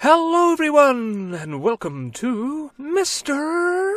Hello everyone, and welcome to Mr.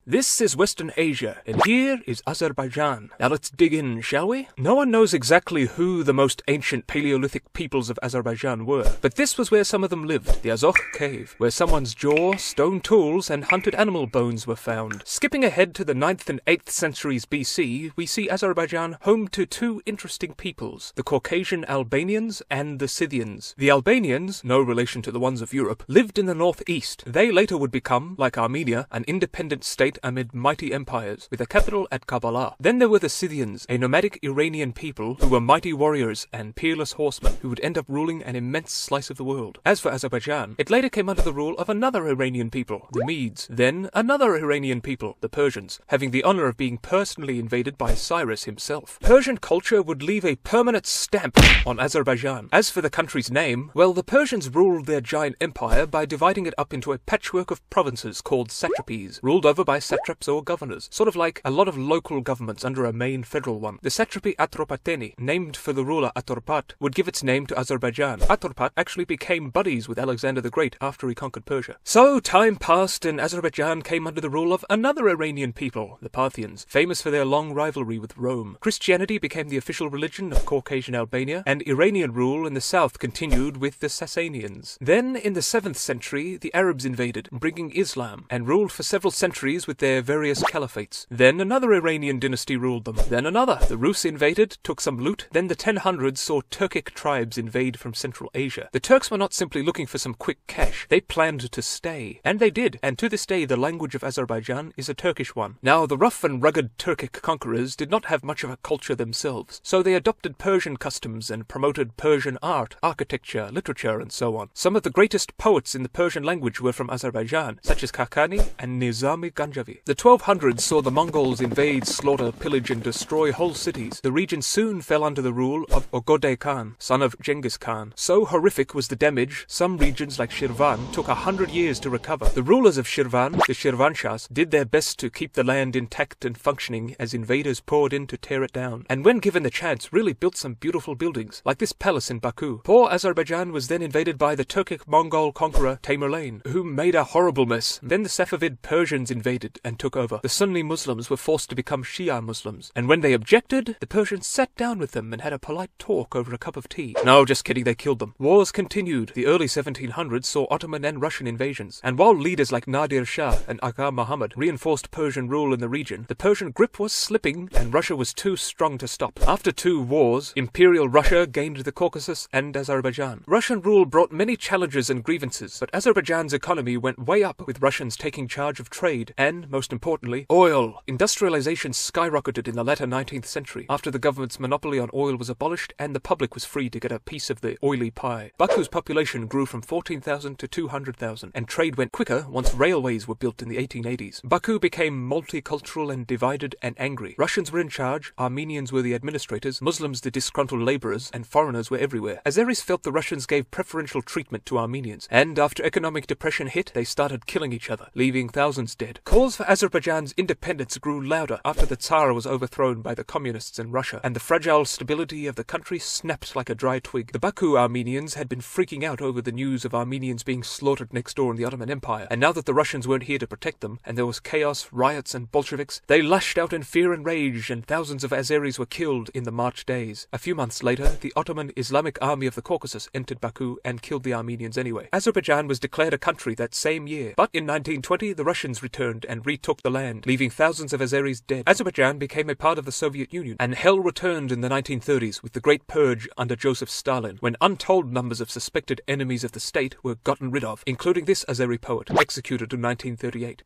This is Western Asia, and here is Azerbaijan. Now let's dig in, shall we? No one knows exactly who the most ancient Paleolithic peoples of Azerbaijan were, but this was where some of them lived, the Azokh cave, where someone's jaw, stone tools, and hunted animal bones were found. Skipping ahead to the 9th and 8th centuries BC, we see Azerbaijan home to two interesting peoples, the Caucasian Albanians and the Scythians. The Albanians, no relation to the ones of Europe, lived in the northeast. They later would become, like Armenia, an independent state amid mighty empires, with a capital at Kabbalah. Then there were the Scythians, a nomadic Iranian people who were mighty warriors and peerless horsemen who would end up ruling an immense slice of the world. As for Azerbaijan, it later came under the rule of another Iranian people, the Medes. Then another Iranian people, the Persians, having the honor of being personally invaded by Cyrus himself. Persian culture would leave a permanent stamp on Azerbaijan. As for the country's name, well, the Persians ruled their giant empire by dividing it up into a patchwork of provinces called satrapies, ruled over by satraps or governors, sort of like a lot of local governments under a main federal one. The satrapy Atropateni, named for the ruler Aturpat, would give its name to Azerbaijan. Aturpat actually became buddies with Alexander the Great after he conquered Persia. So time passed and Azerbaijan came under the rule of another Iranian people, the Parthians, famous for their long rivalry with Rome. Christianity became the official religion of Caucasian Albania, and Iranian rule in the south continued with the Sasanians. Then, in the 7th century, the Arabs invaded, bringing Islam, and ruled for several centuries with their various caliphates. Then another Iranian dynasty ruled them. Then another. The Rus invaded, took some loot. Then the 1000s saw Turkic tribes invade from Central Asia. The Turks were not simply looking for some quick cash. They planned to stay. And they did. And to this day, the language of Azerbaijan is a Turkish one. Now, the rough and rugged Turkic conquerors did not have much of a culture themselves, so they adopted Persian customs and promoted Persian art, architecture, literature, and so on. Some of the greatest poets in the Persian language were from Azerbaijan, such as Kakani and Nizami Ganjavi. The 1200s saw the Mongols invade, slaughter, pillage, and destroy whole cities. The region soon fell under the rule of Ogode Khan, son of Genghis Khan. So horrific was the damage, some regions like Shirvan took 100 years to recover. The rulers of Shirvan, the Shirvanshahs, did their best to keep the land intact and functioning as invaders poured in to tear it down, and when given the chance, really built some beautiful buildings, like this palace in Baku. Poor Azerbaijan was then invaded by the Turkic Mongol conqueror Tamerlane, who made a horrible mess. Then the Safavid Persians invaded and took over. The Sunni Muslims were forced to become Shia Muslims, and when they objected, the Persians sat down with them and had a polite talk over a cup of tea. No, just kidding, they killed them. Wars continued. The early 1700s saw Ottoman and Russian invasions, and while leaders like Nadir Shah and Aga Muhammad reinforced Persian rule in the region, the Persian grip was slipping and Russia was too strong to stop. After 2 wars, Imperial Russia gained the Caucasus and Azerbaijan. Russian rule brought many challenges and grievances, but Azerbaijan's economy went way up with Russians taking charge of trade and, most importantly, oil. Industrialization skyrocketed in the latter 19th century after the government's monopoly on oil was abolished and the public was free to get a piece of the oily pie. Baku's population grew from 14,000 to 200,000, and trade went quicker once railways were built in the 1880s. Baku became multicultural and divided and angry. Russians were in charge, Armenians were the administrators, Muslims the disgruntled laborers, and foreigners were everywhere. Azeris felt the Russians gave preferential treatment to Armenians, and after economic depression hit, they started killing each other, leaving thousands dead. Calls for Azerbaijan's independence grew louder after the Tsar was overthrown by the communists in Russia, and the fragile stability of the country snapped like a dry twig. The Baku Armenians had been freaking out over the news of Armenians being slaughtered next door in the Ottoman Empire, and now that the Russians weren't here to protect them, and there was chaos, riots, and Bolsheviks, they lashed out in fear and rage, and thousands of Azeris were killed in the March days. A few months later, the Ottoman Islamic Army of the Caucasus entered Baku and killed the Armenians anyway. Azerbaijan was declared a country that same year, but in 1920 the Russians returned and retook the land, leaving thousands of Azeris dead. Azerbaijan became a part of the Soviet Union, and hell returned in the 1930s with the Great Purge under Joseph Stalin, when untold numbers of suspected enemies of the state were gotten rid of, including this Azeri poet, executed in 1938.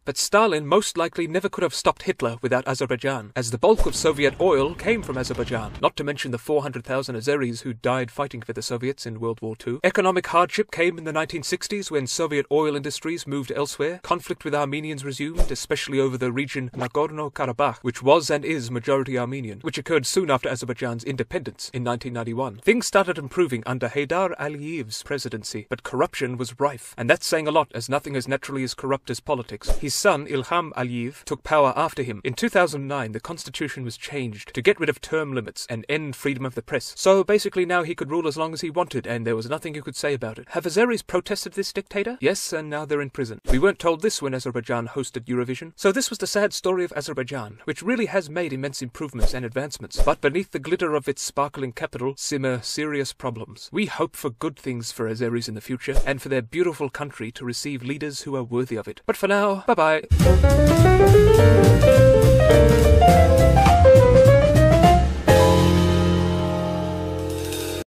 But Stalin most likely never could have stopped Hitler without Azerbaijan, as the bulk of Soviet oil came from Azerbaijan, not to mention the 400,000 Azeris who died fighting for the Soviets in World War II. Economic hardship came in the 1960s when Soviet oil industries moved elsewhere. Conflict with Armenians resumed, especially over the region Nagorno Karabakh, which was and is majority Armenian, which occurred soon after Azerbaijan's independence in 1991. Things started improving under Heydar Aliyev's presidency, but corruption was rife, and that's saying a lot, as nothing is naturally as corrupt as politics. His son, Ilham Aliyev, took power after him. In 2009, the constitution was changed to get rid of term limits and end freedom of the press. So basically now he could rule as long as he wanted, and there was nothing you could say about it. Have Azeris protested this dictator? Yes, and now they're in prison. We weren't told this when Azerbaijan hosted Eurovision. So this was the sad story of Azerbaijan, which really has made immense improvements and advancements. But beneath the glitter of its sparkling capital simmer serious problems. We hope for good things for Azeris in the future, and for their beautiful country to receive leaders who are worthy of it. But for now, bye-bye.